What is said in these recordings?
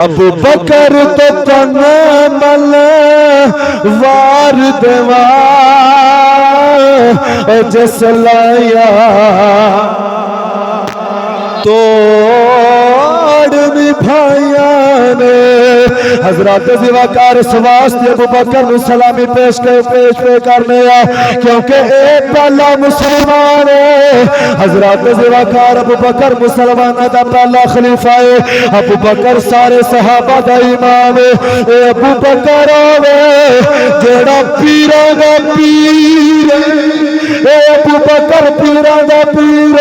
ابو بکر تو تن مل وار دیوار جس لایا توڑ نبھایا نے حضرات زیوکار سواستی ابو بکر نو سلامی پیش کرنے کیونکہ ایک پہلا مسلمان ہے حضرات زیوکار ابو بکر مسلمان دا پہلا خلیفہ ہے ابو بکر سارے صحابہ دا امام ہے اے ابو بکر آوے جیڑا پیران دا پیر اے ابو بکر پیران دا پیر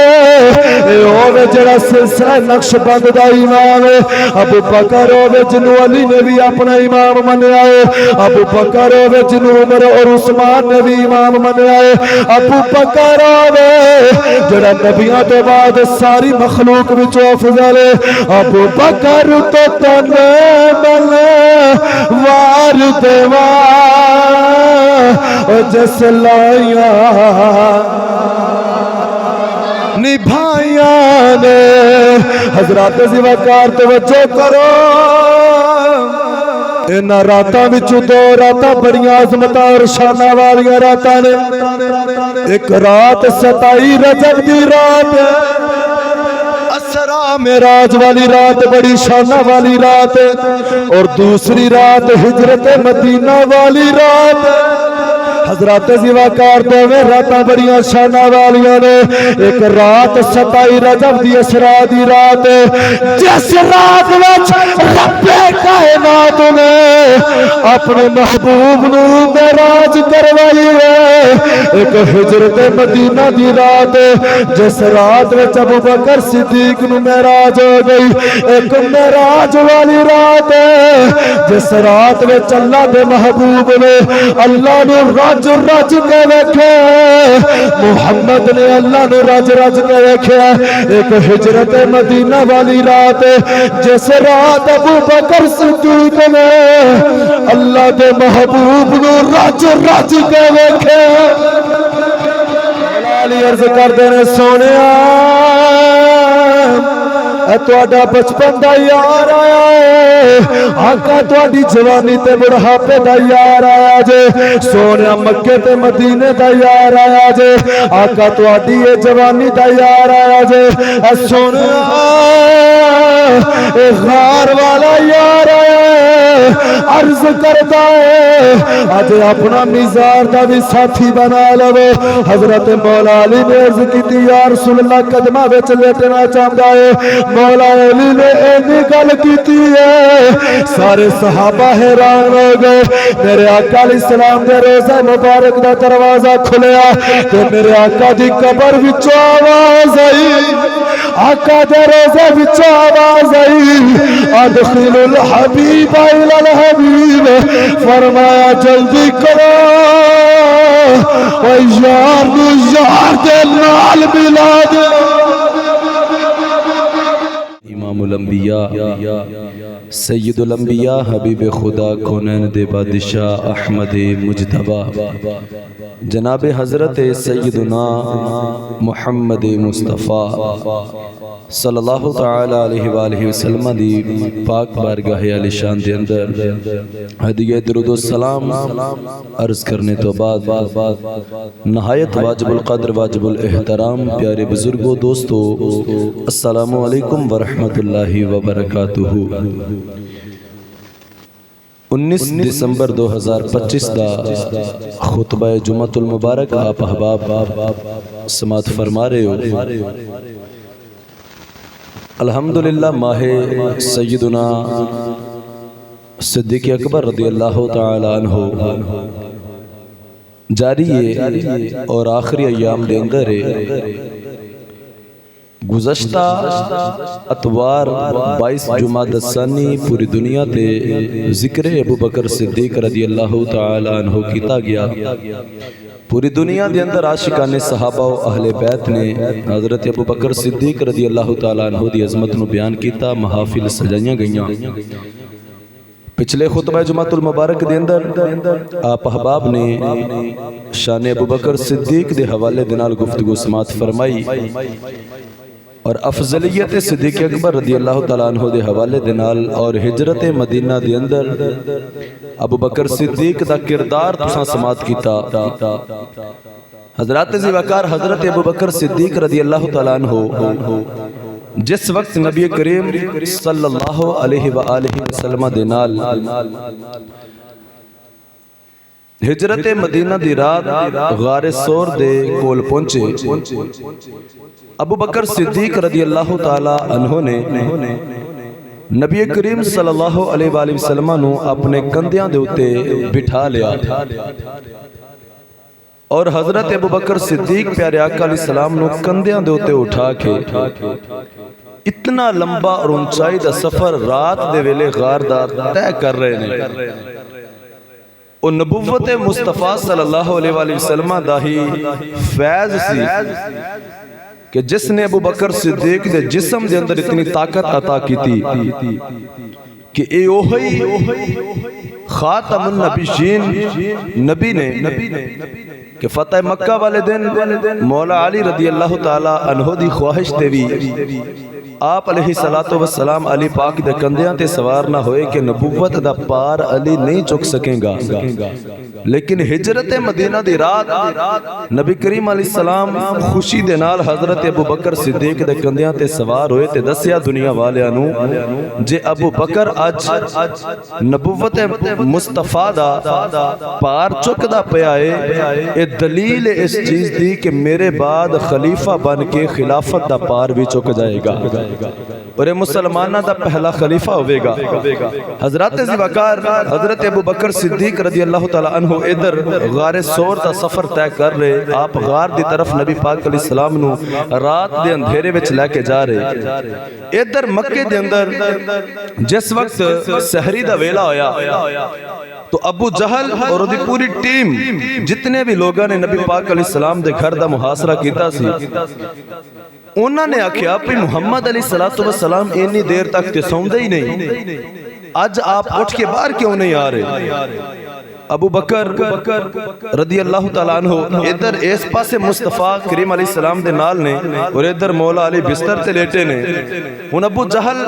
اے آوے جیڑا سلسلہ نقش بند دا امام ہے ابو بکر آوے جنو علی نے بھی اپنا امام منے آئے ابو بکر آوے جنو عمر اور عثمان نے بھی امام منے آئے ابو بکر آوے جڑا نبیوں تو بعد ساری مخلوق وچوں افضل ہے ابو بکر تو تن مل وار دیوار جس لایا نبھایا نے حضرات زیوکار توجہ کرو انہاں راتاں وچوں دو راتاں بڑیاں عظمتاں اور شاناں والیاں راتاں نے ایک رات 27 رجب دی رات اسرا معراج والی رات بڑی شاناں والی رات اور دوسری رات ہجرت مدینہ والی رات حضرات زیوکار دوویں راتاں بڑیاں شاناں والیاں نے ایک رات 27 رجب دی اسرا دی رات جس رات وچ رب کائنات نے اپنے محبوب نو معراج کروائی ہے ایک ہجرت مدینہ دی رات جس رات وچ ابو بکر صدیق نو معراج ہو گئی ایک معراج والی رات جس رات وچ اللہ دے محبوب نے اللہ نے رج رج کے ویکھے محمد نے اللہ نے رج رج کے ویکھے ایک ہجرت مدینہ والی رات جس رات ابو بکر صدیق نے اللہ دے محبوب نو رج رج کے ویکھے علی عرض کر دینے سونیا تواڈا بچپن دا یار آیا ہے آقا تواڈی جوانی تے بڑھاپے دا یار آیا جے سونیا مکے تے مدینے دا یار آیا جے آقا تواڈی اے جوانی دا یار آیا جے سونیا اے غار والا یار آیا ہے عرض کرتا ہے آج اپنا میزار دا بھی ساتھی بنا لو حضرت مولا علی نے عرض کی تھی یا رسول اللہ قدمہ وچ لیٹنا چاہتا ہے مولا علی نے اینی گل کیتی ہے سارے صحابہ حیران ہو گئے میرے آقا علیہ السلام دے روزہ مبارک دا دروازہ کھلیا تو میرے آقا دی قبر وچوں آواز آئی آقا دے روزہ وچوں آواز آئی ادخل الحبیب الی الحبیب فرمایا جلدی کرو او یار نو یار دے نال ملا دے امام الانبیاء سید الانبیاء حبیب خدا کونین دے بادشاہ احمد مجتبی جناب حضرت سیدنا محمد مصطفیٰ صلی اللہ تعالی علیہ وآلہ وسلم دی پاک بارگاہ علی شان دے اندر ہدیہ درود و سلام عرض کرنے تو بعد نہایت واجب القدر واجب الاحترام پیارے بزرگوں دوستو السلام علیکم ورحمت اللہ وبرکاتہ 19 دسمبر 2025 دا خطبہ جمعۃ المبارک آپ احباب سماعت فرما رہے ہو الحمدللہ ماہ سیدنا صدیق اکبر رضی اللہ تعالی عنہ جاری ہے اور آخری ایام دے اندر ہے گزشتہ اتوار 22 جمادی الثانی پوری دنیا تے ذکر ابو بکر صدیق رضی اللہ تعالی عنہ کیتا گیا پوری دنیا دے اندر عاشقان صحابہ و اہل بیت نے حضرت ابو بکر صدیق رضی اللہ تعالی عنہ دی عظمت نو بیان کیتا محافل سجائیاں گئیاں پچھلے خطبہ جمعۃ المبارک دے اندر آپ احباب نے شان ابو بکر صدیق دے حوالے دے نال گفتگو سماعت فرمائی اور افضلیت صدیق اکبر رضی اللہ تعالیٰ عنہ دے حوالے دے نال اور ہجرت مدینہ دے اندر ابو بکر صدیق دا کردار تساں سماعت کیتا۔ حضرات ذی وقار حضرت ابو بکر صدیق رضی اللہ تعالیٰ عنہ جس وقت نبی کریم صلی اللہ علیہ وآلہ وسلم دے نال ہجرت مدینہ دی رات غار سور دے کول پہنچے، ابو بکر صدیق رضی اللہ تعالی عنہ نے نبی کریم صلی اللہ علیہ وآلہ وسلم نو اپنے کندھیاں دے اتے بٹھا لیا اور حضرت ابو بکر صدیق پیارے آقا علیہ السلام نو کندھیاں دے اتے اٹھا کے اتنا لمبا اور اونچائی دا سفر رات دے ویلے غار دا طے کر رہے نے۔ اور نبوت مصطفیٰ صلی اللہ علیہ وآلہ وسلم دا ہی فیض سی کہ جس نے ابو بکر صدیق دے جسم دے اندر اتنی طاقت عطا کی تھی کہ اے اوہی خاتم النبیین نبی نے کہ فتح مکہ والے دن مولا علی رضی اللہ تعالی عنہ دی خواہش تے بھی آپ علیہ السلام علی پاک دے کندھیاں تے سوار نہ ہوئے کہ نبوت دا پار علی نہیں چک سکیں گا، لیکن ہجرت مدینہ دی رات نبی کریم علیہ السلام خوشی دے نال حضرت ابو بکر صدیق دے کندھیاں تے سوار ہوئے تے دسیا دنیا والیاں نو جے ابو بکر اج نبوت مصطفیٰ دا پار چکدا پیا ہے، اے دلیل اس چیز دی کہ میرے بعد خلیفہ بن کے خلافت دا پار بھی چک جائے گا اور یہ مسلمانہ دا پہلا خلیفہ ہوئے گا۔ حضرات ذی وقار حضرت ابو بکر صدیق رضی اللہ تعالیٰ عنہ ادھر غار سور دا سفر طے کر رہے، آپ غار دی طرف نبی پاک علیہ السلام نو رات دے اندھیرے وچ لے کے جا رہے۔ ادھر مکے دے اندر جس وقت سحری دا ویلا ہویا تو ابو جہل اور دی پوری ٹیم جتنے بھی لوگاں نے نبی پاک علیہ السلام دے گھر دا محاصرہ کیتا سی، انہوں نے آکھیا پہ محمد علیہ السلام اینی دیر تک تے سوندے ہی نہیں، آج آپ اٹھ کے باہر کیوں نہیں آ رہے؟ ابو بکر رضی اللہ تعالیٰ عنہ ادھر اس پاسے مصطفیٰ کریم علیہ السلام دے نال نے اور ادھر مولا علی بستر تے لیٹے نے۔ ہن ابو جہل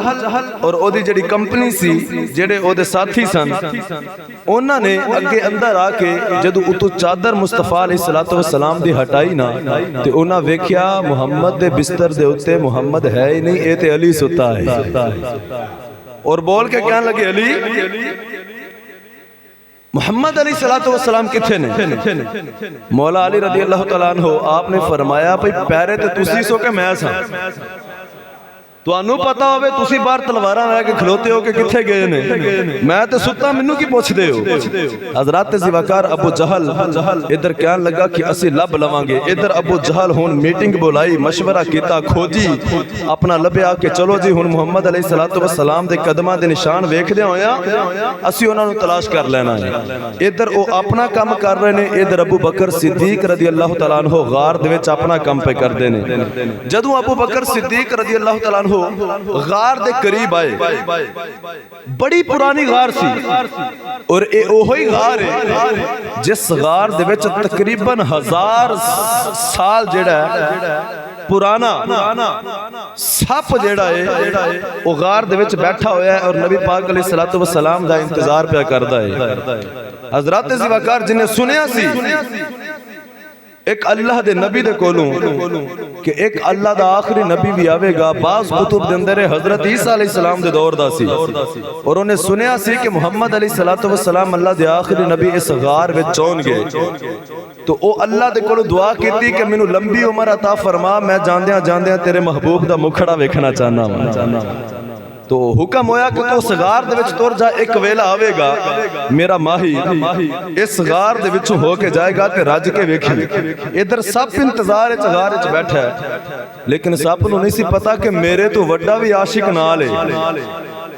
اور او دی جڑی کمپنی سی جڑے او دے ساتھی سن، انہاں نے اگے اندر آ کے جدو اتو چادر مصطفیٰ علیہ السلام دی ہٹائی نا تے انہاں ویکھیا محمد دے بستر دے اتے محمد ہے ہی نہیں، اے تے علی ستا ہے، اور بول کے کہنے لگے علی محمد علیہ السلام کتھے نے؟ مولا علی رضی اللہ تعالیٰ عنہ آپ نے فرمایا بھئی پیرے تے تسی سو کہ میں سا تو انہوں پتا ہوئے تسی بار تلواراں رہ کے کھلوتے ہو کہ کتھے گئے نے، میں تے ستا منو کی پوچھ دے ہو۔ حضرات ذی وقار ابو جہل ادھر کہنے لگا کہ اسی لب لوانگے، ادھر ابو جہل ہون میٹنگ بولائی، مشورہ کیتا، کھوجی اپنا لبے آ کے چلو جی ہون محمد علیہ السلام دے قدمہ دے نشان ویکھ دے ہویا اسی انہوں نے تلاش کر لینا ہے۔ ادھر او اپنا کام کر رہے نے، ادھر ابو بکر صدیق رضی اللہ تعالیٰ عنہ غار دے وچ اپنا کام پہ کر دینے۔ جدوں ابو بکر صدیق رضی اللہ تعالیٰ عنہ غار دے قریب آئے، بڑی پرانی غار سی اور اے اوہی غار ہے جس غار دے وچ تقریباً 1000 سال جڑا ہے پرانا سپ جڑا ہے وہ غار دے وچ بیٹھا ہویا ہے اور نبی پاک علیہ السلام دا انتظار پہ کردا ہے۔ حضرات ذی وقار جنہیں سنیا سی ایک اللہ دے نبی دے کولوں کہ ایک اللہ دا آخری نبی بھی آوے گا، بعض کتب دے اندر حضرت عیسیٰ علیہ السلام دے دور دا سی اور انہیں سنیا سی کہ محمد علیہ السلام اللہ دے آخری نبی اس غار وچ چون گئے، تو او اللہ دے کولوں دعا کیتی کہ مینوں لمبی عمر عطا فرما، میں جاندیاں تیرے محبوب دا مکھڑا ویکھنا چاہنا ہوں۔ تو حکم ہویا کہ تو اس غار دے وچ تور جا، ایک ویلا آوے گا میرا ماہی اس غار دے وچ ہو کے جائے گا تے رج کے ویکھی۔ ادھر سپ انتظار وچ غار وچ بیٹھا ہے، لیکن سپ نوں نہیں سی پتا کہ میرے تو وڈا بھی عاشق نال ہے،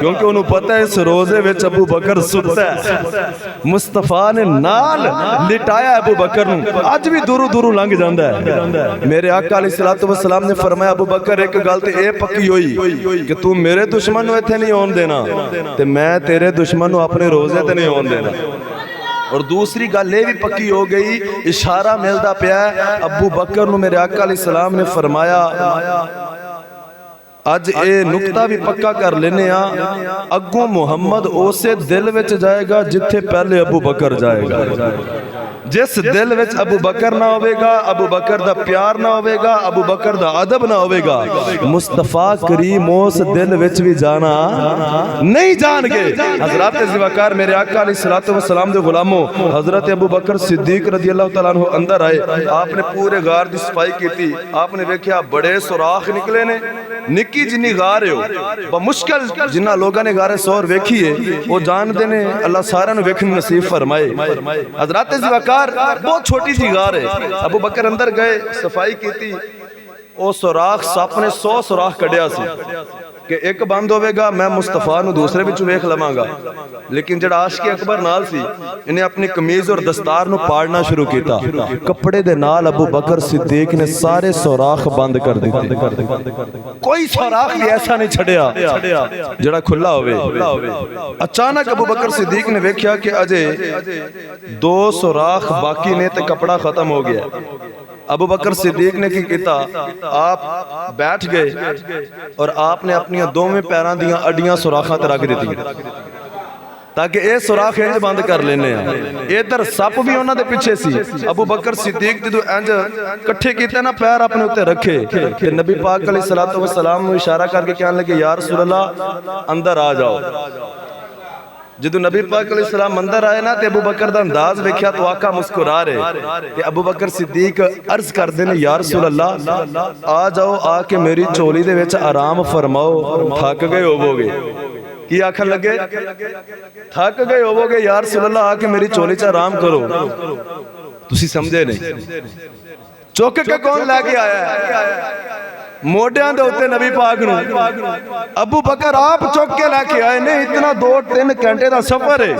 کیونکہ انہوں پتہ ہے اس روزے وچ ابو بکر ستا ہے. مصطفیٰ نے نال لٹایا ابو بکر نو اج بھی دورو دورو لنگ جاندا ہے. میرے آقا علیہ الصلوۃ والسلام نے فرمایا ابو بکر ایک گل تے اے پکی ہوئی کہ تو میرے دشمن نو ایتھے نہیں آن دینا تے میں تیرے دشمن نو اپنے روزے تے نہیں آن دینا. اور دوسری گل یہ بھی پکی ہو گئی اشارہ ملدا پیا ہے ابو بکر نو میرے آقا علیہ السلام نے فرمایا اج اے نقطہ بھی پکا کر لینے اگوں محمد اسے دل وچ جائے گا جتھے پہلے ابو بکر جائے گا. جس دل وچ ابو بکر نہ ہوئے گا ابو بکر دا پیار نہ ہوئے گا ابو بکر دا ادب نہ ہوئے گا مصطفیٰ کریم اس دل وچ بھی جانا نہیں جان گے. حضرات ذوالوقار میرے آقا علیہ الصلوۃ والسلام دے غلاموں حضرت ابو بکر صدیق رضی اللہ تعالیٰ عنہ اندر آئے. آپ نے پورے غار دی صفائی کیتی. آپ نے دیکھیا بڑے سوراخ نکلے نے. نکی جنی غار ہو بمشکل جنہ لوگاں نے غار سور ویکھی ہے وہ جان دینے اللہ سارا نو ویکھن نصیب فرمائے. حضرات ذوالوقار بہت چھوٹی سی غار ہے. ابو بکر اندر گئے صفائی کیتی. او سوراخ سپ نے 100 سوراخ کڈیا سی کہ ایک بند ہوئے گا میں مصطفیٰ نو دوسرے بچوں ویکھ لواں گا. لیکن جڑا عاشق اکبر نال سی انہیں اپنی قمیض اور دستار نو پاڑنا شروع کیتا. کپڑے دے نال ابو بکر صدیق نے سارے سوراخ بند کر دیتے. کوئی سوراخ بھی ایسا نہیں چھڑیا جڑا کھلا ہوئے. اچانک ابو بکر صدیق نے ویکھیا کہ اجے 2 سوراخ باقی نے تے کپڑا ختم ہو گیا. ابو بکر صدیق نے کی کیتا آپ بیٹھ گئے اور آپ نے اپنی دوویں پیراں دیاں اڈیاں سوراخاں تے رکھ دتی تاکہ اے سوراخ انج بند کر لینے ادھر سپ بھی انہاں دے پیچھے سی. ابو بکر صدیق جدو انج کٹھے کیتے نا پیر اپنے اوتے رکھے کہ نبی پاک علیہ الصلوۃ والسلام نو اشارہ کر کے کہنے لگے یا رسول اللہ اندر آ جاؤ. جدو نبی پاک علیہ السلام اندر آئے نا تے ابو بکر دا انداز ویکھیا تو آقا مسکرا رہے کہ ابو بکر صدیق عرض کر دینے یا رسول اللہ آ جاؤ آ کے میری چولی دے وچ آرام فرماؤ تھک گئے ہوو گے. کی آکھن لگے تھک گئے ہوو گے یا رسول اللہ آ کے میری چولی چ آرام کرو. تسی سمجھے نہیں چوک کے کون لے کے آیا ہے موڈیاں دے ہوتے نبی پاک نو. ابو بکر آپ چوک کے لے کے آئے نہیں اتنا 2-3 گھنٹے دا سفر ہے.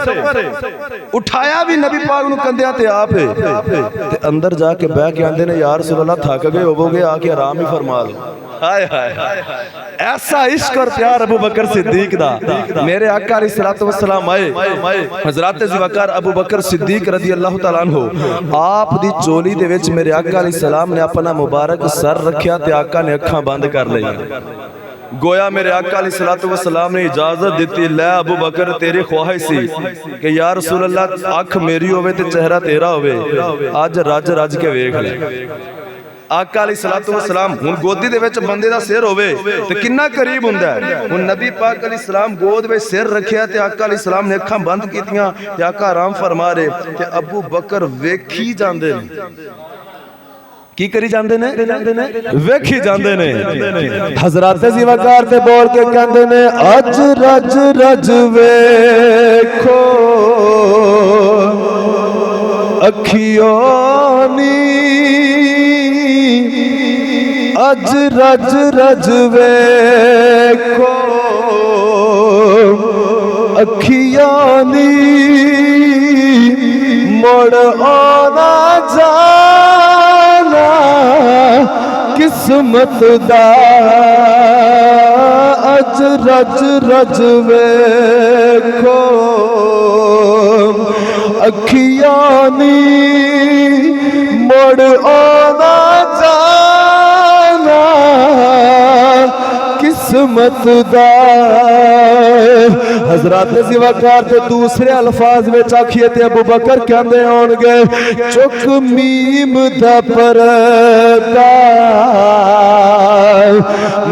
اٹھایا بھی نبی پاک نو کندیاں تے آپ ہے تے اندر جا کے بیٹھ کے آندے نے یا رسول اللہ تھک گئے ہوو گے آ کے آرام ہی فرما دو. ہائے ہائے ایسا عشق اور پیار ابو بکر صدیق دا. میرے آقا علیہ الصلوۃ والسلام آئے. حضرات ذوالوقار ابو بکر صدیق رضی اللہ تعالیٰ عنہ آپ دی چولی دے وچ میرے آقا علیہ السلام نے اپنا مبارک سر رکھیا تے آقا نے اکھاں بند کر لئی. گویا میرے آقا علیہ الصلوۃ والسلام نے اجازت دیتی لے ابو بکر تیری خواہش سی کہ یا رسول اللہ اکھ میری ہوئے تے چہرہ تیرا ہوئے آج رج رج کے ویکھ لے. آقا علیہ الصلوۃ والسلام ہن گودی دے وچ بندے دا سر ہوئے تے کنا قریب ہوندا ہے. ہن نبی پاک علیہ السلام گود وچ سر رکھیا تے آقا علیہ السلام نے اکھاں بند کیتیاں تے آقا آرام فرما رہے تے ابو بکر ویکھی جاندے نے. کی کری جاندے نے ویکھی جاندے نے. حضرات ذوالوقار تے بول کے کہندے نے اج رج رج ویکھو اکھیوں نی اج رج رج ویکھو اکھیاں نی مڑ آنا جانا قسمت دا اج رج رج ویکھو اکھیاں نی مڑ آنا جانا قسمت دا. حضرات ذوالوقار تے دوسرے الفاظ میں آکھیے تے ابو بکر کہندے ہون گے چک میم دا پردہ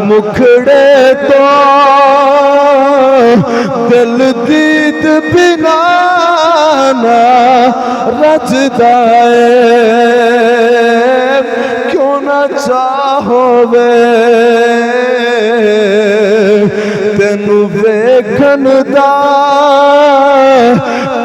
مکھڑے تو دل دید بنا نہ رجدا کیوں نہ چاہوے تینو ویکھن دا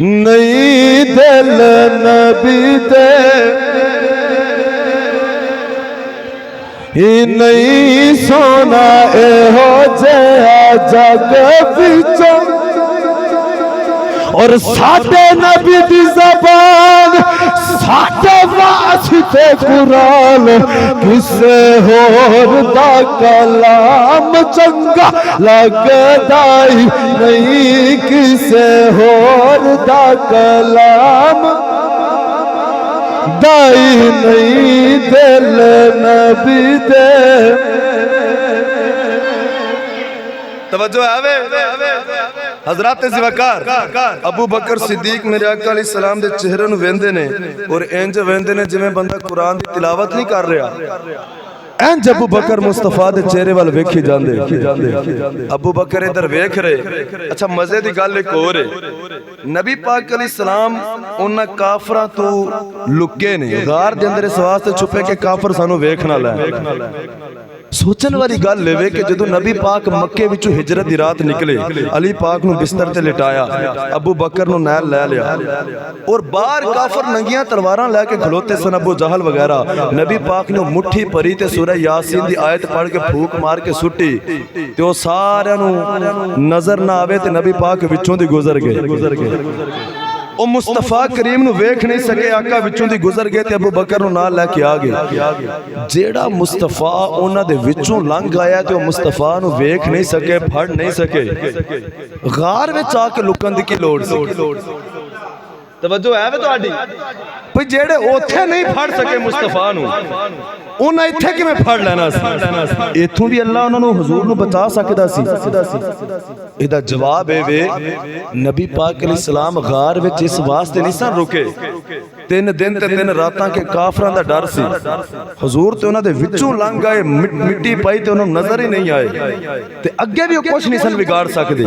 نہیں دل نبی دے ہی نہیں سونا اے ہو جیا جگ وچوں اور ساڈے نبی دی زبان ساڈے واسطے قرآن کسے ہور دا کلام چنگا لگدا ہی نہیں کسے ہور دا کلام دائی نہیں دل نبی دے توجہ ہے حضرات زوکار ابو بکر صدیق میرے آقا علیہ السلام دے چہرے نو ویندے نے اور انج ویندے نے جویں بندہ قرآن دی تلاوت نہیں کر رہا انج ابو بکر مصطفیٰ دے چہرے وال ویکھی جاندے ابو بکر ادھر ویکھ رہے اچھا مزے دی گل ایک اور ہے نبی پاک علیہ السلام انہاں کافراں تو لکے نے غار دے اندر اس واسطے چھپے کہ کافر سانو ویکھ نہ لے سوچن والی گل لے کہ جدو نبی پاک مکے وچوں ہجرت دی رات نکلے علی پاک نو بستر تے لٹایا ابو بکر نو نیل لے لیا اور باہر کافر ننگیاں تلواراں لے کے کھلوتے سن ابو جہل وغیرہ نبی پاک نے مٹھی پری تے سورہ یاسین دی آیت پڑھ کے پھوک مار کے سٹی تے او سارے نو نظر نہ آوے تے نبی پاک وچوں دی گزر گئے او مصطفیٰ کریم نو ویکھ نہیں سکے آقا وچوں دی گزر گئے تے ابو بکر نو نال لے کے آگے جیڑا مصطفیٰ اونا دے وچوں لنگ آیا تے او مصطفیٰ نو ویکھ نہیں سکے پھڑ نہیں سکے غار وچ آ کے لکن دی کی لوڑ سی توجہ ہے وے تہاڈی بھئی جیڑے اوتھے نہیں پھڑ سکے مصطفیٰ نو انہاں ایتھے کیویں پھڑ لینا سی ایتھوں بھی اللہ انہاں نو حضور نو بچا سکدا سی ایدا جواب ہے وے نبی پاک علیہ السلام غار وچ اس واسطے نہیں سن رکے 3 دن تے 3 راتاں کے کافراں دا ڈر سی حضور تے انہاں دے وچوں لنگ آئے مٹی پئی تے انہاں نظر ہی نہیں آئے تے اگے بھی کچھ نہیں سن بگاڑ سکدے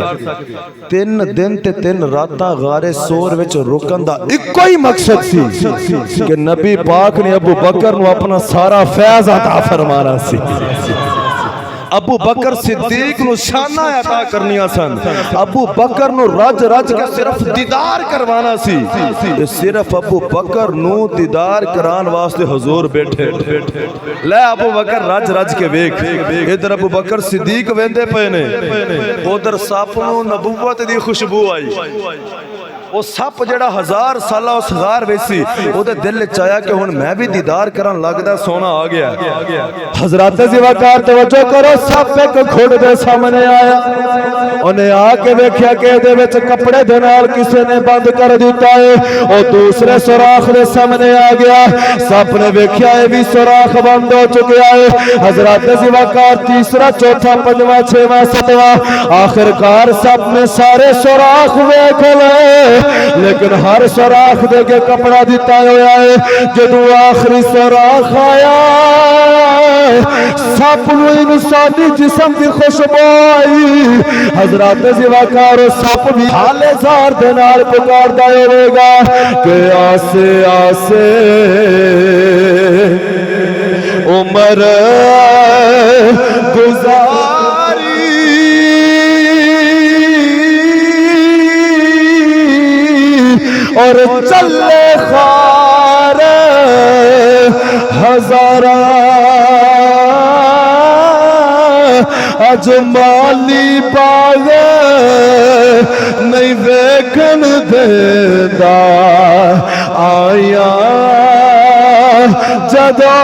3 دن تے 3 راتاں غار سور وچ رکن دا ایکو ہی مقصد سی کہ نبی پاک نے ابو بکر نو اپنا سارا فیض عطا فرمانا سی ابو بکر صدیق نو شانہ عطا کرنیاں سن ابو بکر نو رج رج کے صرف دیدار کروانا سی صرف ابو بکر نو دیدار کران واسطے حضور بیٹھے لے ابو بکر رج رج کے ویکھ ادھر ابو بکر صدیق ویندے پے نے ادھر سپ نو نبوت دی خوشبو آئی وہ سپ جڑا 1000 سالہ اس غار ویسی او دے دل چاہیا کہ ہن میں بھی دیدار کرن لگدا سونا آ گیا حضرات زیوکار توجہ کرو سپ ایک کھڑ دے سامنے آیا انہیں آ کے ویکھیا کہ دے وچ کپڑے دے نال کسے نے بند کر دیتا ہے او دوسرے سوراخ دے سامنے آ گیا سپ نے ویکھیا اے بھی سوراخ بند ہو چکیا ہے حضرات زیوکار تیسرا چوتھا پنجواں چھواں ستواں آخرکار سپ نے سارے سوراخ ویکھ لے لیکن ہر سوراخ دے کے کپڑا دیتا ہوا ہے جدو آخری سوراخ آیا سپ نو انسانی جسم کی خوشبو آئی حضرات زیوکار سپ بھی حالے زار دے نال پکاردا ہوے گا کہ آسے آسے عمر گزاری اور چلے خار ہزارہ اجمالی باغ نہیں ویکھن دیندا آیا جدو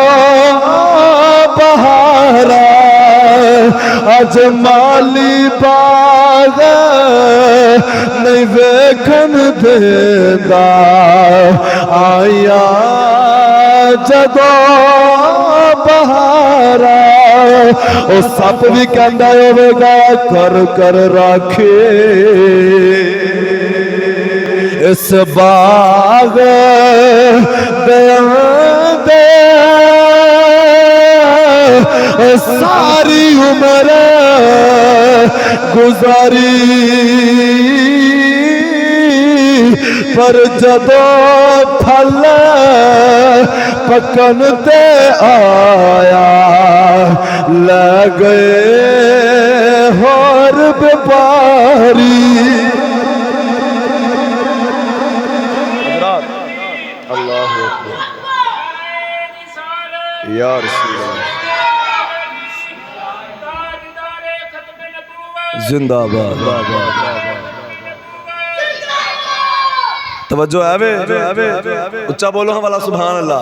بہارا اجمالی باغ نہیں ویکھن دیندا آیا جدو بہارا او سپ بھی کہندا ہوے گا کر کر راکھے اس باغ دے ساری عمر گزاری پر جدو پھل پکن تے آیا لے گئے ہور بیپاری رسول اللہ زندہ باد توجہ ہے بے اچھا بولو ہم والا سبحان اللہ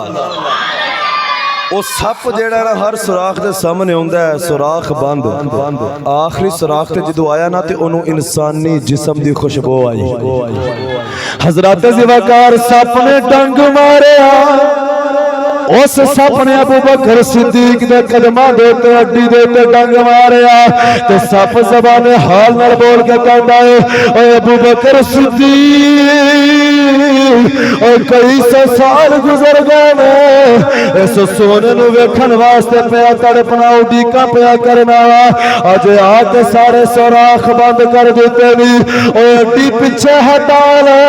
وہ سپ جیڑا نا ہر سوراخ دے سامنے ہوندا ہے سوراخ بند آخری سوراخ تے جدو آیا نا تے انہوں انسانی جسم دی خوشبو آئی حضرات زیوکار سپ نے ڈنگ ماریا اس سپ نے ابو بکر صدیق دے قدماں دے تے اڈی دے تے ڈنگ ماریا تے سپ زبان حال نال بول کے کہندا ہے اے ابو بکر صدیق اور کئی سو سال گزر گئے نے اس سونے نو ویکھن واسطے پیا تڑپنا اڈیکا پیا کرنا اج آ کے سارے سوراخ بند کر دیتے نی او اڈی پیچھے ہٹا لے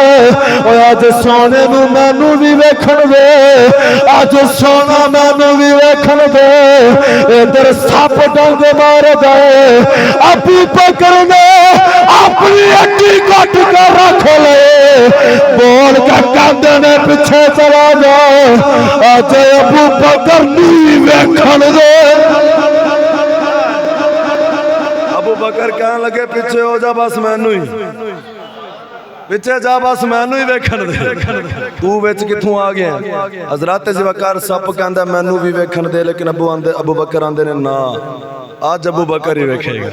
او اج سونے نو مینوں وی ویکھن دے اج سونا مینوں وی ویکھن دے ادھر سپ ڈنگ مار دے ابو بکر نے اپنی اڈی کٹ کر رکھ لے بول کے کندے نے پیچھے چلا جا اج ابو بکر نہیں ویکھن دے ابو بکر کہن لگے پیچھے ہو جا بس مینوں ہی پیچھے جا بس مینوں ہی ویکھن دے تو وچ کتھوں آ گیا حضرات ذوالفقار سپ کہندا مینوں بھی ویکھن دے لیکن ابو بکر آندے نے نا آج ابو بکر ہی ویکھے گا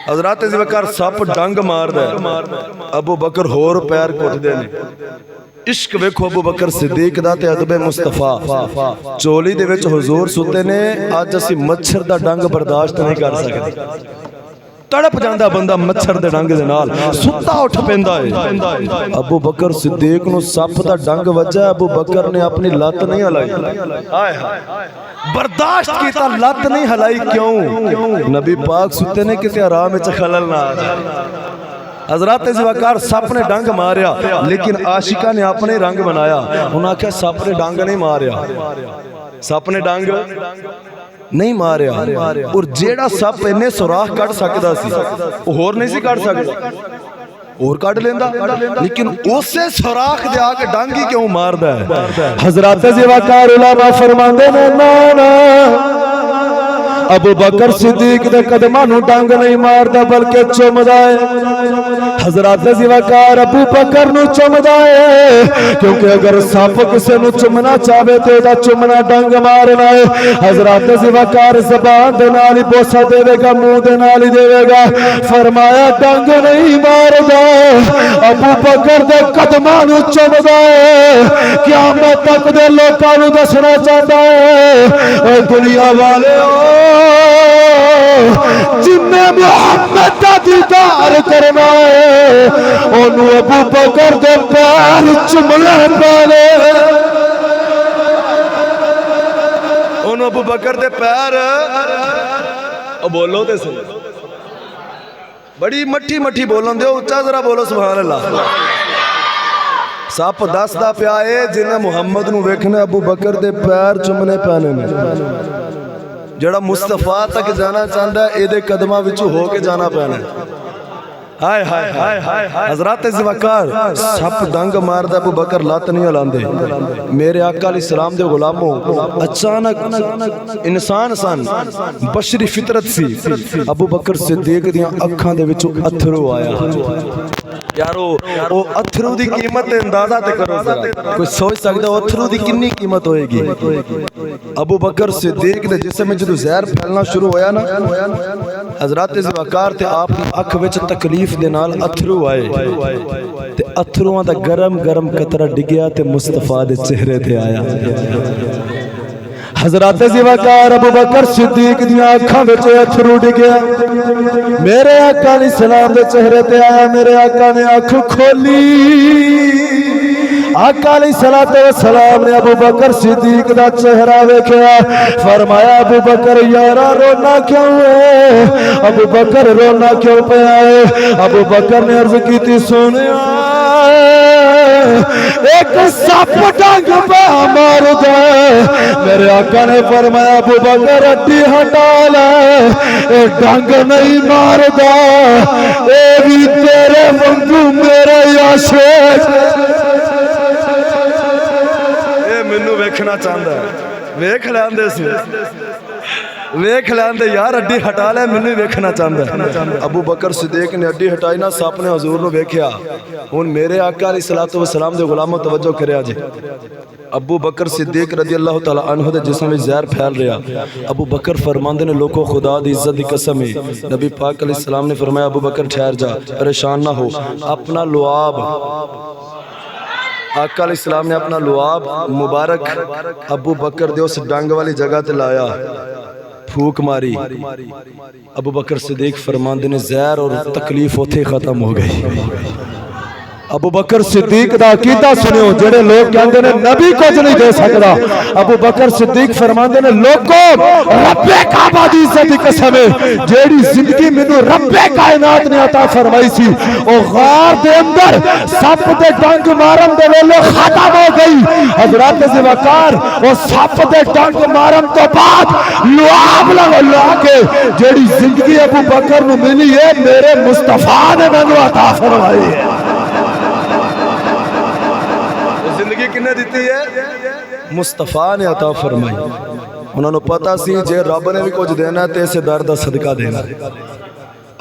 حضرات ذوالفقار سپ ڈنگ ماردا ہے ابو بکر ہور پیر کٹ دے نے عشق ویکھو ابو بکر صدیق دا تے ادب مصطفیٰ چولی دے وچ حضور ستے نے اج اسی مچھر دا ڈنگ برداشت نہیں کر سکتے تڑپ جاندا بندہ مچھر دے ڈنگ دے نال ستا اٹھ پیندا ہے ابو بکر صدیق نو سپ دا ڈنگ وجا ابو بکر نے اپنی لت نہیں ہلائی ہائے ہائے برداشت کیتا لت نہیں ہلائی کیوں نبی پاک ستے نے کسی آرام وچ خلل نہ آ جائے حضرات ذوالفقار سپ نے ڈنگ ماریا لیکن عاشقہ نے اپنے رنگ بنایا انہاں کہا سپ نے ڈنگ نہیں ماریا سپ نے ڈنگ نہیں ماریا اور جیڑا سپ انہیں سوراخ کٹ سکدا سی وہ ہور نہیں سی کٹ سکدا اور کٹ لیندا لیکن اسے سوراخ دے آ کے ڈنگ ہی کیوں ماردا ہے حضرات زیوکار علماء فرماندے نے نا ابو بکر صدیق دے قدماں نو ڈنگ نہیں ماردا بلکہ چومدا ہے حضرات زیوکار ابو بکر نو چومدا ہے کیونکہ اگر سپ کسے نو چومنا چاہے تے دا چومنا ڈنگ مارنا ہے حضرات زیوکار زبان دے نال ہی بوسا دے گا منہ دے نال ہی دے گا فرمایا ڈنگ نہیں ماردا ابو بکر دے قدماں نو چومدا ہے قیامت تک دے لوکاں نو دسنا چاہتا ہے اے دنیا والے جن محمد دا دیدار کرنا ہے انہوں ابو بکر دے پیر چملے پانے انہوں ابو بکر دے پیر بولو دے سن بڑی مٹھی مٹھی بولن دے اچھا ذرا بولو سبحان اللہ سپ دس دا پیا ہے جنہیں محمد نو ویکھنے ابو بکر دے پیر چمنے پانے نے جڑا مصطفیٰ تک جانا چاہتا ہے اے دے قدمہ وچو ہو کے جانا پہنا ہے ہائے ہائے ہائے حضرات ذوالفقار سپ ڈنگ ماردا ابو بکر لات نہیں ہلاندے میرے آقا علیہ السلام دے غلاموں اچانک انسان سن بشری فطرت سی ابو بکر صدیق دیاں اکھاں دے وچوں اتھرو آیا یارو او اتھرو دی قیمت اندازہ تے کرو ذرا کوئی سوچ سکدا او اتھرو دی کنی قیمت ہوئے گی ابو بکر صدیق دے جسم میں جدو زہر پھیلنا شروع ہویا نا حضرات ذوالفقار تے آپ اکھ وچ تکلیف دے نال اتھرو آئے تے اتھروਆਂ دا گرم گرم قطرہ ڈگیا تے مصطفیٰ دے چہرے تے آیا حضرات ذوالفقار ابو بکر صدیق دیاں اکھاں وچ اتھرو ڈگیا میرے آقا علیہ السلام دے چہرے تے آیا میرے آقا نے اکھ کھولی آقا علیہ السلام نے ابو بکر صدیق دا چہرہ ویکھیا فرمایا ابو بکر یارا رونا کیوں ہے ابو بکر رونا کیوں پیا ہے ابو بکر نے عرض کی تھی سونیا ایک سپ ڈنگ پہ مار دے میرے آقا نے فرمایا ابو بکر اڈی ہٹا لے اے ڈنگ نہیں مار دا اے بھی تیرے وانگو میرے عاشق مینوں ویکھنا چاہندا ہے ویکھ لیندے سی ویکھ لیندے یار اڈی ہٹا لے مینوں ہی ویکھنا چاہندا ہے۔ ابو بکر صدیق نے اڈی ہٹائی نا سپ نے حضور نو ویکھیا۔ ہن میرے آقا علیہ الصلوۃ والسلام دے غلاموں توجہ کریا جی، ابو بکر صدیق رضی اللہ تعالی عنہ دے جسم وچ زہر پھیل رہا۔ ابو بکر فرماندے نے لوگوں خدا دی عزت دی قسم ہے، نبی پاک علیہ السلام نے فرمایا ابو بکر ٹھہر جا، پریشان نہ ہو، اپنا لعاب، آقا علیہ السلام نے اپنا لعاب مبارک ابو بکر دے اس ڈنگ والی جگہ تے لایا، پھوک ماری۔ ابو بکر صدیق فرماندے نے زہر اور تکلیف اوتھے ختم ہو گئی۔ ابو بکر صدیق دا عقیدہ سنیو، جڑے لوگ کہندے نے نبی کچھ نہیں دے سکدا، ابو بکر صدیق فرماندے نے لوگوں رب کعبہ دی عزت دی قسم ہے، جیڑی زندگی مینوں رب کائنات نے عطا فرمائی سی او غار دے اندر سپ دے ڈنگ مارن دے ویلے ختم ہو گئی۔ حضرات ذوالفقار او سپ دے ڈنگ مارن تو بعد لعاب لا کے جیڑی زندگی ابو بکر نو ملی ہے میرے مصطفیٰ نے مینوں عطا فرمائی ہے۔ زندگی کنے دیتی ہے؟ مصطفیٰ نے عطا فرمائی۔ انہوں نے پتا سی جے رب نے بھی کچھ دینا ہے تے اسے درد صدقہ دینا ہے۔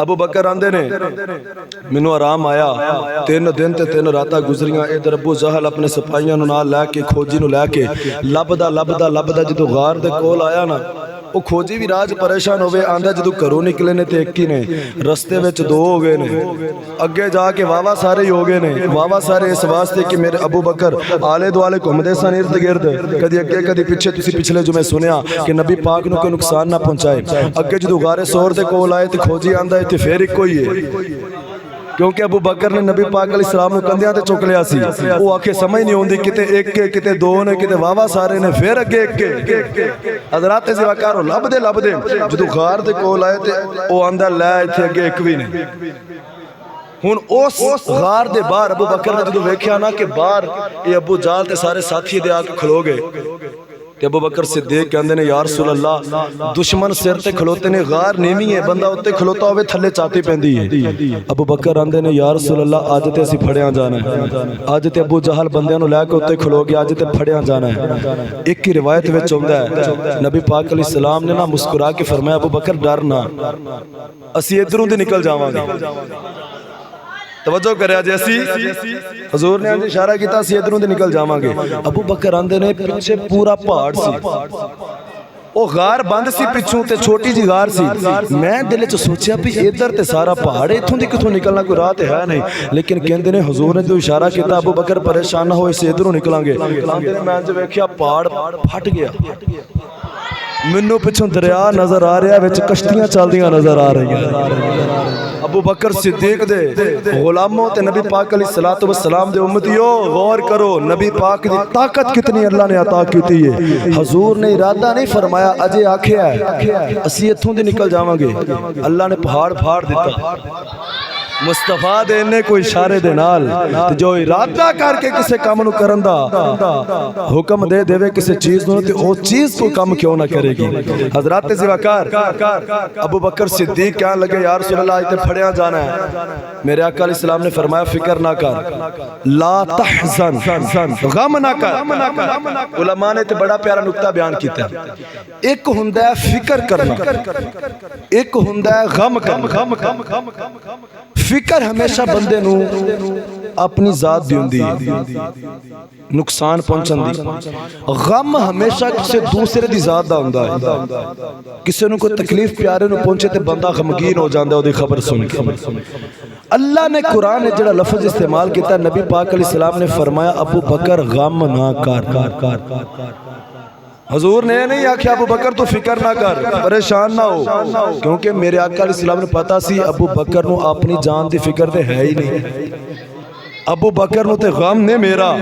ابو بکر آندے نے مینوں آرام آیا، 3 دن تے 3 راتاں گزریاں۔ ادھر ابو جہل اپنے سپاہیاں نوں نال لے کے کھوجی نوں لے کے لبدا جدوں غار دے کول آیا نا، وہ کھوجی بھی راج پریشان ہوئے، آندہ جدو کرو نکلے نے تے ایک ہی نے، رستے وچ 2 ہو گئے نے، اگے جا کے واوا سارے ہی ہو گئے نے۔ واوا سارے اس واسطے کہ میرے ابو بکر آلے دوالے گھومدے سن ارد گرد، کدی اگے کدی پیچھے۔ تسی پچھلے جو میں سنیا کہ نبی پاک نو کوئی نقصان نہ پہنچائے۔ اگے جدو غار سور دے کول آئے تے کھوجی آندا تے پھر ایک کوئی ہے، کیونکہ ابو بکر نے نبی پاک علیہ السلام نے کندھیاں تے چک لیا سی۔ وہ آنکھیں سمجھ نہیں ہوندی کتے ایک کے کتے 2 نے کتے واوا سارے نے، پھر اگے ایک کے۔ حضرات ذوالفقار لب دے جدو غار دے کول آئے تے او آندا لے ایتھے اگے ایک بھی نہیں۔ ہن اس غار دے باہر ابو بکر نے جدو ویکھیا نا کہ باہر یہ ابو جال تے سارے ساتھی دے آ کے کھلو گئے تے ابو بکر صدیق کہندے نے یا رسول اللہ دشمن سر تے کھلوتے نے، غار نیوی ہے، بندہ اوتے کھلوتا ہوئے تھلے چاتی پیندی ہے۔ ابو بکر آندے نے یا رسول اللہ اج تے اسی پھڑیاں جانا ہے، اج تے ابو جہل بندیاں نوں لے کے اوتے کھلو گیا، اج تے پھڑیاں جانا ہے۔ ایک ہی روایت وچ ہوندا ہے نبی پاک علیہ السلام نے نا مسکرا کے فرمایا ابو بکر ڈر نہ، اسی ادھروں دی نکل جاواں گے۔ توجہ کریا جیسی حضور نے اشارہ کیتا سی ادھروں دے نکل جاواں گے۔ ابو بکر آندے نے پیچھے پورا پہاڑ سی، او غار بند سی پچھوں تے چھوٹی جی غار سی۔ میں دل وچ سوچیا بھی ادھر تے سارا پہاڑ ہے، ایتھوں دی کتھوں نکلنا کوئی راہ تے ہے نہیں، لیکن کہندے نے حضور نے جو اشارہ کیتا ابو بکر پریشان نہ ہو، اسے ادھروں نکلاں گے۔ آندے نے میں جو ویکھیا پہاڑ پھٹ گیا، مینوں پچھوں دریا نظر آ رہا، وچ کشتیاں چلدیاں نظر آ رہی ہیں۔ ابو بکر صدیق دے غلاموں تے نبی پاک علیہ الصلوۃ والسلام دے امتیو غور کرو، نبی پاک دی طاقت کتنی اللہ نے عطا کیتی ہے۔ حضور نے ارادہ نہیں فرمایا اجے آکھیا ہے اسی ایتھوں دی نکل جاواں گے، اللہ نے پہاڑ پھاڑ دیتا۔ مصطفیٰ دے نے کوئی اشارے دے نال جو ارادہ کر کے کسے کام نو کرن دا حکم دے دے کسے چیز نو تے او چیز کو کام کیوں نہ کرے گی۔ حضرات ذوالفقار ابو بکر صدیق کہنے لگے یا رسول اللہ تے پھڑیاں جانا ہے۔ میرے آقا علیہ السلام نے فرمایا فکر نہ کر، لا تحزن، غم نہ کر۔ علماء نے تے بڑا پیارا نقطہ بیان کیتا ہے، ایک ہوندا ہے فکر کرنا، ایک ہوندا ہے غم کرنا۔ فکر ہمیشہ بندے نو اپنی ذات دی ہوندی نقصان پہنچن دی، غم ہمیشہ کسی دوسرے دی ذات دا ہوندا ہے۔ کسی نو کوئی تکلیف پیارے نو پہنچے تے بندہ غمگین ہو جاندا ہے اودی خبر سن کے۔ اللہ نے قرآن نے جڑا لفظ استعمال کیتا، نبی پاک علیہ السلام نے فرمایا ابو بکر غم نہ کر۔ حضور نے نہیں آکھیا ابو بکر تو فکر نہ کر، پریشان نہ ہو، کیونکہ میرے آقا علیہ السلام نے پتا سی ابو بکر نو اپنی جان دی فکر تے ہے ہی نہیں، ابو بکر نو تے غم نے میرا۔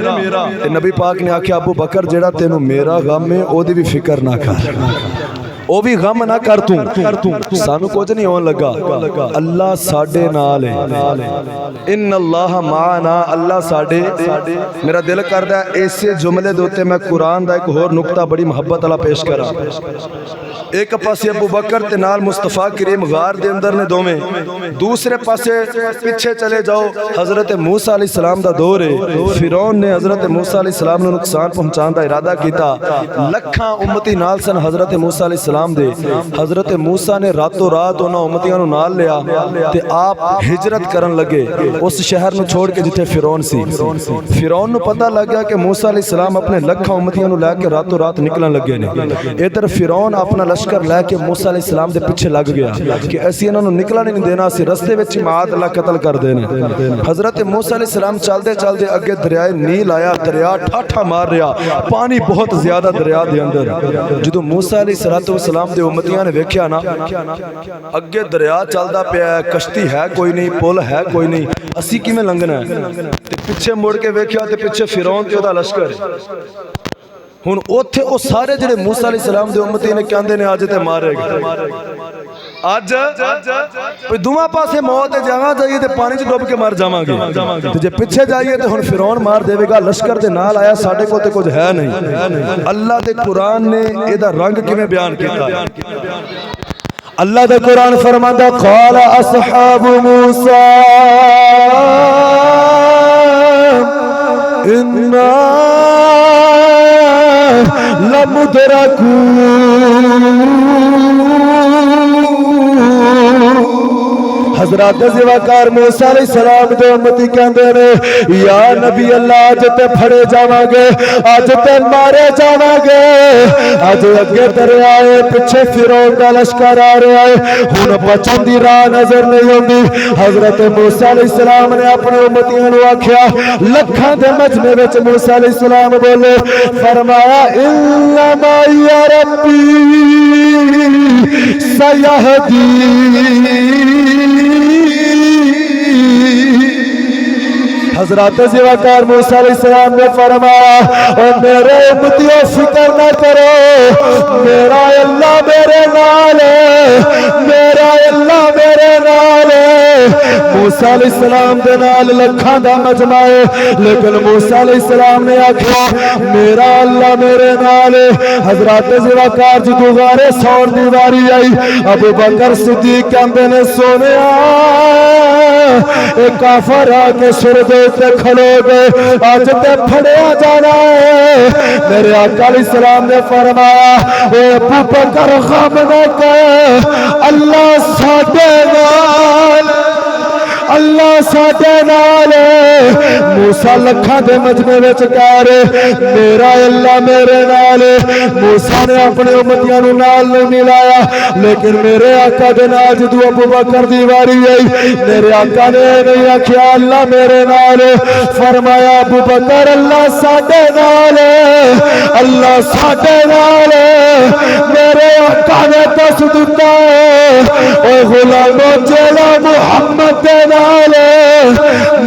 تے نبی پاک نے آکھیا ابو بکر جڑا تینو میرا غم ہے او دی بھی فکر نہ کر، او بھی غم نہ کر تو۔ سانو کچھ نہیں ہون لگا، اللہ ساڈے نال ہے، ان اللہ معنا، اللہ ساڈے۔ میرا دل کردا ہے ایسے جملے دے اوتے میں قرآن دا ایک ہور نقطہ بڑی محبت والا پیش کراں۔ ایک پاسے ابو بکر تے نال مصطفیٰ کریم غار دے اندر نے دوویں، دوسرے پاسے پیچھے چلے جاؤ حضرت موسیٰ علیہ السلام دا دور ہے، فرعون نے حضرت موسیٰ علیہ السلام نے نقصان پہنچان دا ارادہ کیتا، لکھاں امتی نال سن حضرت موسیٰ علیہ السلام دے، حضرت موسیٰ نے راتوں رات انہاں امتیاں نو نال لیا تے آپ ہجرت کرن لگے اس شہر نو چھوڑ کے جتھے فرعون سی۔ فرعون نو پتہ لگ گیا کہ موسیٰ علیہ السلام اپنے لکھاں امتیاں نو لے کے راتوں رات نکلن لگے نے، ادھر فرعون اپنا لشکر لے کے موسیٰ علیہ السلام دے پیچھے لگ گیا کہ ایسی انہوں نے نکلا نہیں دینا سی، رستے وچ معاد اللہ قتل کر دینے۔ حضرت موسیٰ علیہ السلام چل دے اگے دریائے نیل آیا، دریا ٹھاٹھا مار رہا، پانی بہت زیادہ دریا دے اندر۔ جدو موسیٰ علیہ السلام دے امتیاں نے ویکھیا نا اگے دریا چلدا پیا ہے، کشتی ہے کوئی نہیں، پل ہے کوئی نہیں، اسی کیویں لنگنا ہے؟ تے پیچھے مڑ کے ویکھیا تے پیچھے فرعون تے اودا لشکر ہے۔ ہن اوتھے او سارے جڑے موسیٰ علیہ السلام دے امتی نے کہندے نے اج تے مارے گئے، اج دوواں پاسے موت ہے، جہاں جائیے تے پانی چ ڈوب کے مر جاواں گے، تے جے پیچھے جائیے تے ہن فرعون مار دے گا، لشکر دے نال آیا، ساڈے کول تے کچھ ہے نہیں۔ اللہ دے قرآن نے ادا رنگ کیویں بیان کیتا ہے؟ اللہ دے قرآن فرماندا قال اصحاب موسیٰ انا لمدرکون۔ حضرات زیوکار موسیٰ علیہ السلام دے امتی کہندے نے یا نبی اللہ اج تے پھڑے جاواں گے، اج تے مارے جاواں گے، اج اگے دریا ہے، پیچھے فرعون دا لشکر آ رہا ہے، ہن بچن دی راہ نظر نہیں ہوندی۔ حضرت موسیٰ علیہ السلام نے اپنے امتیاں نو آکھیا، لکھاں دے مجمع وچ موسیٰ علیہ السلام بولے، فرمایا انما یا ربی سیہدی۔ حضرات زیوکار موسیٰ علیہ السلام نے فرمایا اے میرے امتیوں فکر نہ کرو، میرا اللہ میرے نال ہے، میرا اللہ میرے نال ہے۔ موسیٰ علیہ السلام دے نال لکھاں دا مجمع ہے، لیکن موسیٰ علیہ السلام نے آکھیا میرا اللہ میرے نال ہے۔ حضرات زیوکار جدو غار ثور دی واری آئی، ابو بکر صدیق کہندے نے سونیا ایک کافر آ کے سر دے تے کھڑو گئے، آج تے پھڑیا جانا ہے۔ میرے آقا علیہ السلام نے فرمایا اے ابو بکر غم نہ کر، اللہ ساڈے نال، اللہ ساڈے نال۔ موسیٰ لکھاں دے مجمع وچ کہہ رہے میرا اللہ میرے نال۔ موسیٰ نے اپنے امتیاں نو نال نہیں ملایا، لیکن میرے آقا دے نال جدو ابو بکر دی واری آئی، میرے آقا نے نہیں آکھیا اللہ میرے نال، فرمایا ابو بکر اللہ ساڈے نال، اللہ ساڈے نال۔ میرے آقا نے دس دتا اے غلامو جیڑا محمد دے نال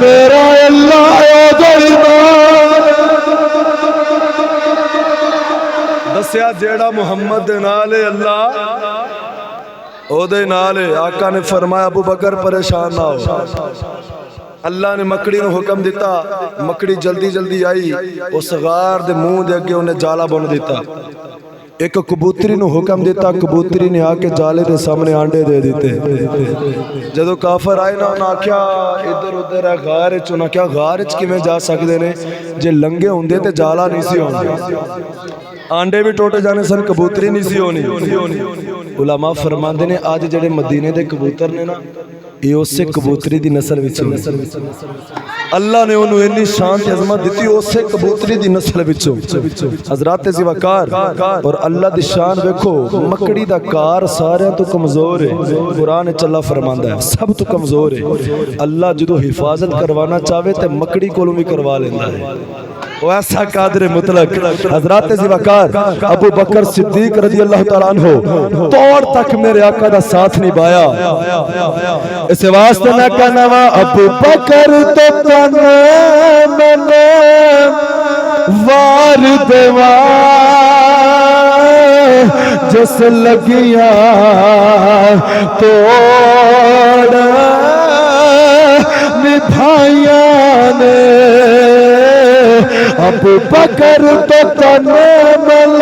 میرا اللہ دسیا جیڑا محمد دے نال اللہ او دے نال۔ آقا نے فرمایا ابو بکر پریشان نہ ہو۔ اللہ نے مکڑی نو حکم دیتا، مکڑی جلدی جلدی آئی، اس غار دے منہ دے اگے انہیں جالا بن دیتا۔ ایک کبوتری نو حکم دیتا، کبوتری نے آ کے جالے دے سامنے آنڈے دے دیتے۔ جدو کافر آئے نا انہاں کیا ادھر ادھر ہے غار وچ، انہاں کیا غار وچ کیویں جا سکدے نے؟ جے لنگے ہوندے تے جالا نہیں سی ہونا، آنڈے بھی ٹوٹے جانے سن، کبوتری نہیں سی ہونی۔ علماء فرماندے نے آج جڑے مدینے دے کبوتر نے نا یہ اسے کبوتری دی نسل وچ اللہ نے انہوں انی شان تے عظمت دیتی، اسے کبوتری دی نسل وچوں۔ حضرات زیوکار اور اللہ دی شان ویکھو، مکڑی دا کار سارے تو کمزور ہے، قرآن چلا فرماندا ہے سب تو کمزور ہے۔ اللہ جدو حفاظت کروانا چاہے تے مکڑی کولوں بھی کروا لیندا ہے، وہ ایسا قادر مطلق۔ حضرات زیوکار ابو بکر صدیق رضی اللہ تعالیٰ عنہ توڑ تک میرے آقا دا ساتھ نبھایا۔ اس واسطے میں کہنا وا ابو بکر تو تن من وار دیوا جس لگیاں توڑ نبھائیاں نے، ابو بکر تو تن مل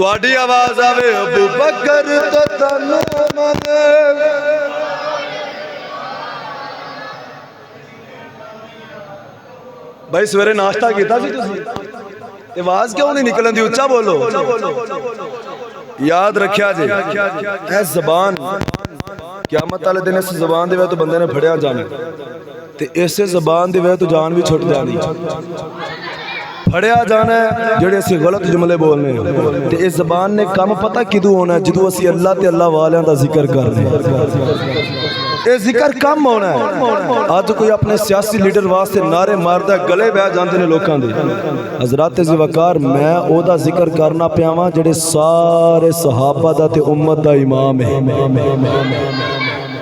ਤੁਹਾਡੀ ਆਵਾਜ਼ ਆਵੇ ਅਬੂ ਬਕਰ ਤੋਂ ਤਨ ਮਨ। ਭਾਈ ਸਵੇਰੇ ਨਾਸ਼ਤਾ ਕੀਤਾ ਸੀ ਤੁਸੀਂ? ਆਵਾਜ਼ ਕਿਉਂ ਨਹੀਂ ਨਿਕਲਣ ਦੀ? ਉੱਚਾ ਬੋਲੋ। ਯਾਦ ਰੱਖਿਆ ਜੀ ਇਹ ਜ਼ਬਾਨ ਕਿਆਮਤ ਵਾਲੇ ਦਿਨ ਇਸ ਜ਼ਬਾਨ ਦੇ ਵਿੱਚ ਬੰਦੇ ਨੇ ਫੜਿਆ ਜਾਣਾ ਤੇ ਇਸੇ ਜ਼ਬਾਨ ਦੀ ਵਜ੍ਹਾ ਤੋਂ ਜਾਨ ਵੀ ਛੁੱਟ ਜਾਣੀ। ਫੜਿਆ ਜਾਣਾ ਜਿਹੜੇ ਅਸੀਂ ਗਲਤ ਜੁਮਲੇ ਬੋਲਨੇ ਤੇ ਇਸ ਜ਼ਬਾਨ ਨੇ ਕੰਮ ਪਤਾ ਕਿਦੋਂ ਹੋਣਾ? ਜਦੋਂ ਅਸੀਂ ਅੱਲਾਹ ਤੇ ਅੱਲਾਹ ਵਾਲਿਆਂ ਦਾ ਜ਼ਿਕਰ ਕਰਨੇ। ਇਹ ਜ਼ਿਕਰ ਕੰਮ ਹੋਣਾ ਹੈ। ਅੱਜ ਕੋਈ ਆਪਣੇ ਸਿਆਸੀ ਲੀਡਰ ਵਾਸਤੇ ਨਾਰੇ ਮਾਰਦਾ, ਗਲੇ ਬਹਿ ਜਾਂਦੇ ਨੇ ਲੋਕਾਂ ਦੇ। ਹਜ਼ਰਤ ਜ਼ਿਵਕਾਰ ਮੈਂ ਉਹਦਾ ਜ਼ਿਕਰ ਕਰਨਾ ਪਿਆ ਵਾਂ ਜਿਹੜੇ ਸਾਰੇ ਸਹਾਬਾ ਦਾ ਤੇ ਉਮਤ ਦਾ ਇਮਾਮ ਹੈ।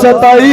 27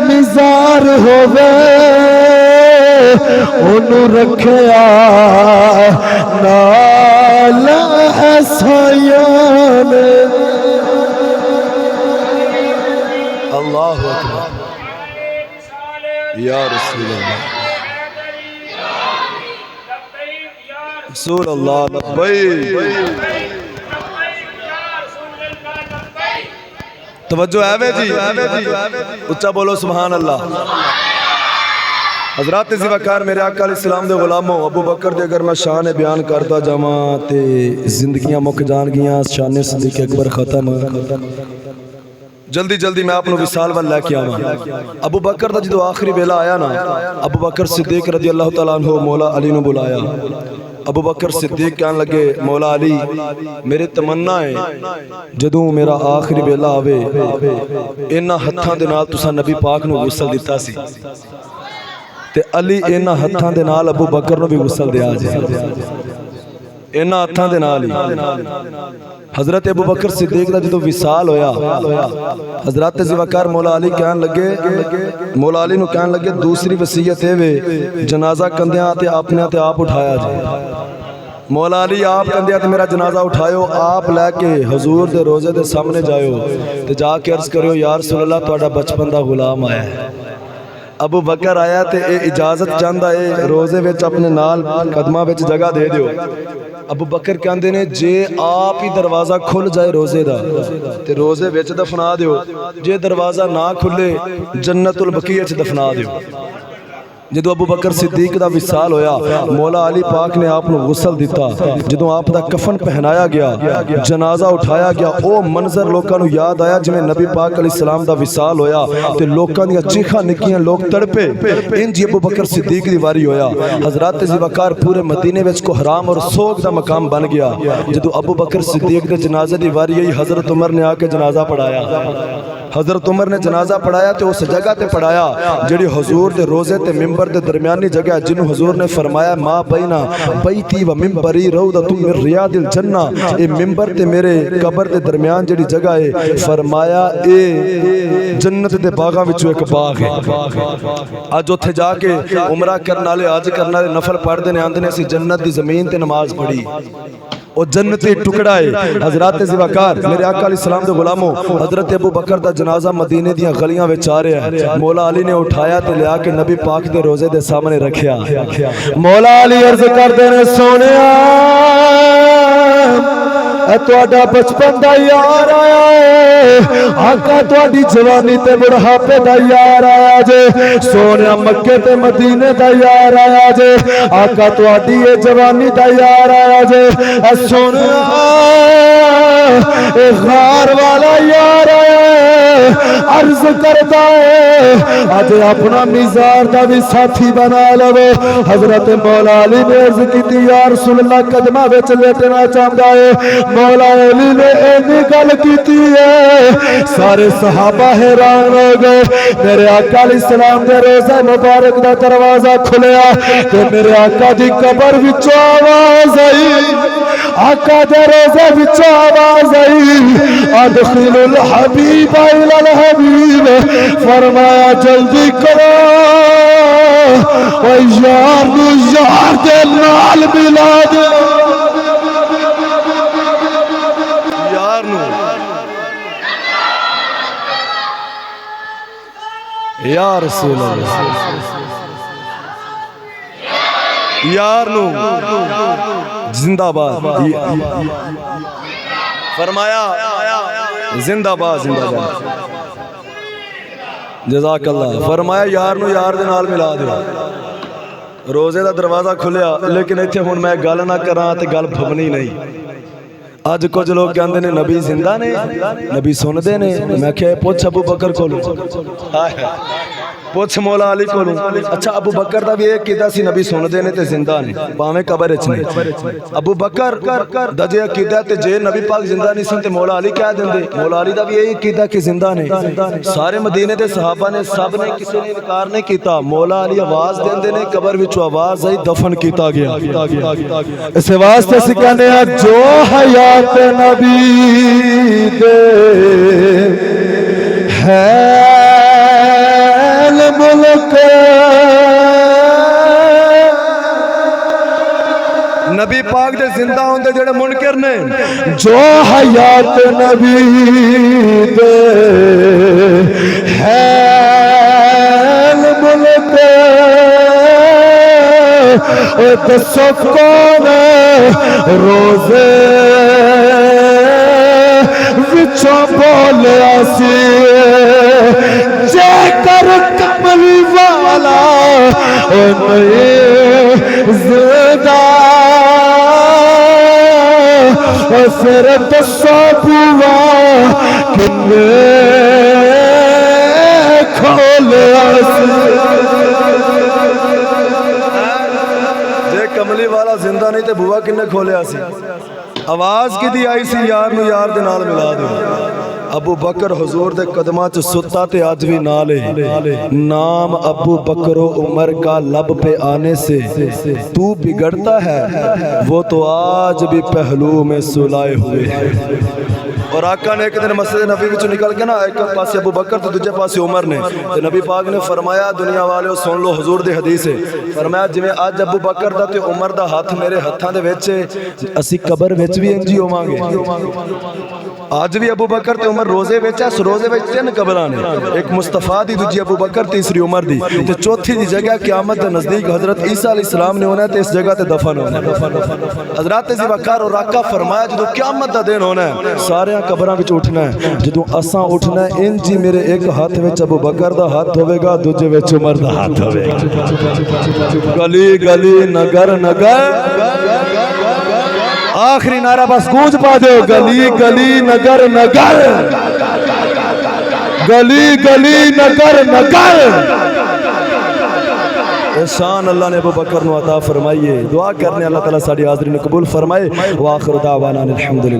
مزار ہووے انہوں رکھیا نال حسیان اللہ اکبر یا رسول اللہ رسول اللہ لبیک توجہ ہے وے جی اچھا بولو سبحان اللہ حضرات زیوکار میرے آقا علیہ السلام دے غلاموں ابو بکر دے اگر میں شان بیان کرتا جاواں تے زندگیاں مک جان گیاں شان صدیق اکبر ختم جلدی جلدی میں آپ نے وصال وال لے کے آواں ابو بکر دا جدو آخری ویلا آیا نا ابو بکر صدیق رضی اللہ تعالیٰ عنہ مولا علی نے بلایا ابو بکر صدیق کہنے لگے مولا علی میرے تمنا ہے جدوں میرا آخری ویلا آوے انہاں ہتھاں دے نال تساں نبی پاک نو غسل دیتا سی تے علی انہاں ہتھاں دے نال ابو بکر نو بھی غسل دیا جائے انہاں ہتھاں دے نال حضرت ابو بکر صدیق دا جدو وصال ہویا حضرت زیوکار مولا علی کہنے لگے مولا علی نو کہنے لگے دوسری وصیت ہے وے جنازہ کندیاں تے اپنے تے آپ اٹھایا جائے مولا علی آپ کندیاں تے میرا جنازہ اٹھائیو آپ لے کے حضور دے روزے دے سامنے جائیو تے جا کے عرض کریو یا رسول اللہ تہاڈا بچپن دا غلام آیا ہے ابو بکر آیا تے اے اجازت چاہندا اے روزے وچ اپنے نال قدماں وچ جگہ دے دیو ابو بکر کہندے نے جے آپ ہی دروازہ کھل جائے روزے دا تے روزے وچ دفنا دیو جے دروازہ نہ کھلے جنت البقیع وچ دفنا دیو جدو ابو بکر صدیق دا وصال ہویا مولا علی پاک نے آپ نو غسل دیتا جدو آپ دا کفن پہنایا گیا جنازہ اٹھایا گیا او منظر لوکاں نو یاد آیا جویں نبی پاک علیہ السلام دا وصال ہویا تے لوکاں دی چیخاں نکیاں لوگ تڑپے انج ابو بکر صدیق دی واری ہویا حضرات زیوکار پورے مدینے وچ کو حرام اور سوگ دا مقام بن گیا جدو ابو بکر صدیق دے جنازے دی واری آئی حضرت عمر نے آ کے جنازہ پڑھایا حضرت عمر نے جنازہ پڑھایا تے اس جگہ تے پڑھایا جڑی حضور دے روزے تے ممبر دے درمیانی جگہ جنہوں حضور نے فرمایا ما بینا بیتی و ممبری روضۃ من ریاض الجنہ اے ممبر تے میرے قبر دے درمیان جڑی جگہ ہے فرمایا اے جنت دے باغاں وچوں ایک باغ ہے اج اوتھے جا کے عمرہ کرن والے حج کرن والے نفل پڑھدے نے آندے نے اسی جنت دی زمین تے نماز پڑھی او جنتی ٹکڑا ہے حضرات زیوکار میرے آقا علیہ السلام دے غلاموں حضرت ابو بکر دا جنازہ مدینے دیاں گلیاں وچ آ رہا ہے مولا علی نے اٹھایا تے لیا کے نبی پاک دے روزے دے سامنے رکھیا مولا علی عرض کردے نے سونیا تہاڈا بچپن دا یار آیا ہے آقا تہاڈی جوانی تے بڑھاپے دا یار آیا جے سونیا مکے تے مدینے دا یار آیا جے آقا تہاڈی اے جوانی دا یار آیا جے سونیا اے غار والا یار آیا ہے عرض کردا ہے اج اپنا میزار دا بھی ساتھی بنا لو حضرت مولا علی نے عرض کیتی یا رسول اللہ قدماں وچ لیٹنا چاہندا ہے مولا علی نے اینی گل کیتی ہے سارے صحابہ حیران ہو گئے میرے آقا علیہ السلام دے روزہ مبارک دا دروازہ کھلیا تے میرے آقا دی قبر وچوں آواز آئی آقا دے روزے وچوں آواز آئی ادخل الحبیب الی الحبیب فرمایا جلدی کرو او یار نو یار دے نال ملا دے یا رسول اللہ یار نو زندہ باد فرمایا زندہ باد زندہ باد جزاک اللہ فرمایا یار نو یار دے نال ملا دیو روزے دا دروازہ کھلیا لیکن ایتھے ہن میں گل نہ کراں تے گل بھونی نہیں آج کچھ لوگ کہندے نے نبی زندہ نے نبی سندے نے میں کہ پوچھ ابو بکر کولوں پوچھ مولا علی کولوں اچھا ابو بکر دا بھی ایک عقیدہ سی نبی سندے نے تے زندہ نے باویں قبر وچ نے ابو بکر دا جے عقیدہ تے جے نبی پاک زندہ نہیں سن تے مولا علی کہہ دیندے مولا علی دا بھی یہی عقیدہ کہ زندہ نے سارے مدینے دے صحابہ نے سب نے کسی نے انکار نہیں کیتا مولا علی آواز دیندے نے قبر وچوں آواز آئی دفن کیتا گیا اس واسطے سکھانے جو حیات نبی دے ہے پاک دے زندہ ہوندے جڑے منکر نے جو حیات نبی دے ہے ملک دسو کون روزے وچوں بولیا سی جے کر کملی والا زندہ پھر دسو بوا کنے کھولیا سی جے کملی والا زندہ نہیں تے بوا کنے کھولیا سی آواز کی دی آئی سی یار نو یار دے نال ملا دو ابو بکر حضور دے قدمہ چ ستا تے آج بھی نالے نام ابو بکر و عمر کا لب پہ آنے سے تو بگڑتا ہے وہ تو آج بھی پہلو میں سلائے ہوئے ہیں اور آقا نے ایک دن مسجد نبی وچوں نکل کے نا ایک پاسے ابو بکر تو دوجے پاسے عمر نے تے نبی پاک نے فرمایا دنیا والے سن لو حضور دی حدیث ہے فرمایا جویں اج ابو بکر دا تے عمر دا ہاتھ میرے ہتھاں دے وچ اسی قبر وچ بھی انجی ہوواਂਗੇ آج بھی ابو بکر تے عمر روزے وچ اس روزے وچ تین قبراں نے ایک مصطفیٰ دی دوجی ابو بکر تیسری عمر دی تے چوتھی دی جگہ قیامت دے نزدیک حضرت عیسیٰ علیہ السلام نے ہونا ہے تے اس جگہ تے دفن ہونا ہے حضرات ذوالفقار اور آقا فرمایا جدو قیامت دا دن ہونا ہے سارے قبراں وچ اٹھنا ہے جدو اساں اٹھنا ہے انجی میرے ایک ہاتھ وچ ابو بکر دا ہاتھ ہوے گا دوجے وچ عمر دا ہاتھ ہوے گا گلی گلی نگر نگر آخری نعرہ بس گونج پا دو گلی گلی نگر نگر گلی گلی نگر نگر احسان اللہ نے ابو بکر نو عطا فرمائیے دعا کرنے اللہ تعالیٰ ساری حاضرین قبول فرمائے وآخر دعوانا الحمدللہ